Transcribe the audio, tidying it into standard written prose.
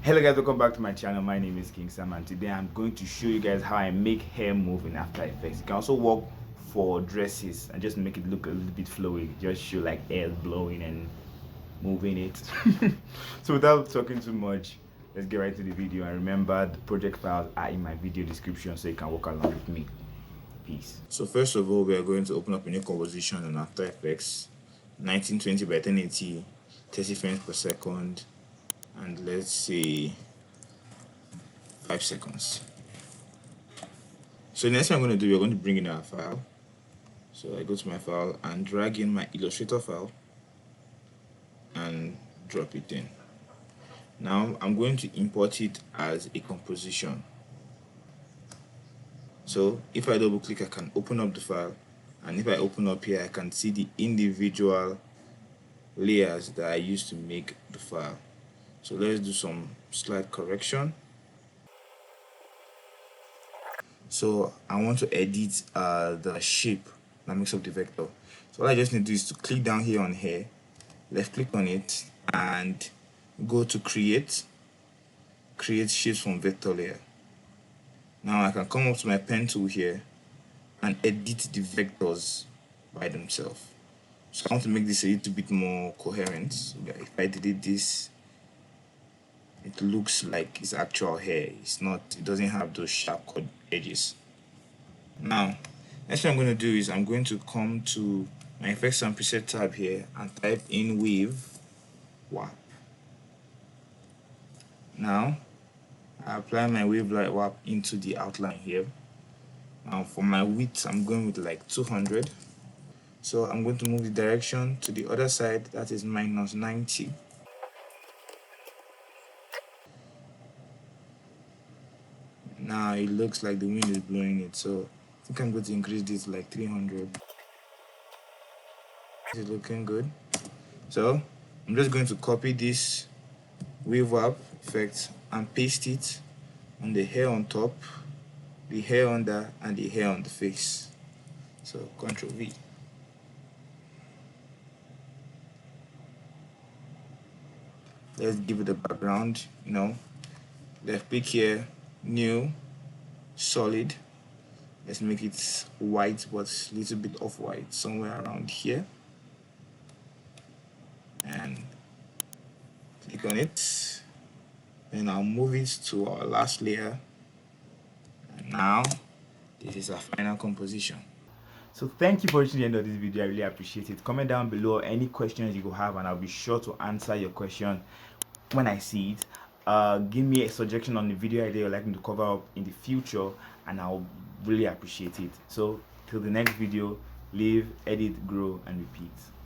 Hello guys, welcome back to my channel. My name is King Sam and today I'm going to show you guys how I make hair move in After Effects. You can also work for dresses and just make it look a little bit flowy. Just show like air blowing and moving it. So without talking too much, let's get right to the video. And remember, the project files are in my video description so you can work along with me. Peace. So first of all, we are going to open up a new composition on After Effects, 1920 by 1080, 30 frames per second, and let's say 5 seconds. So the next thing I'm going to do, we're going to bring in our file. So I go to my file and drag in my Illustrator file and drop it in. Now I'm going to import it as a composition. So if I double click, I can open up the file, and if I open up here, I can see the individual layers that I used to make the file. So let's do some slight correction. So I want to edit the shape that makes up the vector. So all I just need to do is to click down here on hair, left click on it, and go to create shapes from vector layer. Now I can come up to my pen tool here and edit the vectors by themselves. So I want to make this a little bit more coherent. So if I delete this, it looks like it's actual hair. It doesn't have those sharp cut edges. Now, next thing I'm going to do is I'm going to come to my effects and preset tab here and type in wave warp. Now, I apply my wave light warp into the outline here. Now for my width, I'm going with like 200. So I'm going to move the direction to the other side, that is minus 90. Now it looks like the wind is blowing it, so I think I'm going to increase this to like 300. This is looking good. So I'm just going to copy this wave warp effect and paste it on the hair on top, the hair under, and the hair on the face. So Ctrl V. Let's give it a background, left click here, new, solid. Let's make it white but a little bit off white, somewhere around here, and click on it. Then I'll move it to our last layer, and now this is our final composition. So thank you for reaching the end of this video. I really appreciate it. Comment down below any questions you could have and I'll be sure to answer your question when I see it. Give me a suggestion on the video idea you'd like me to cover up in the future and I'll really appreciate it. So till the next video, live, edit, grow and repeat.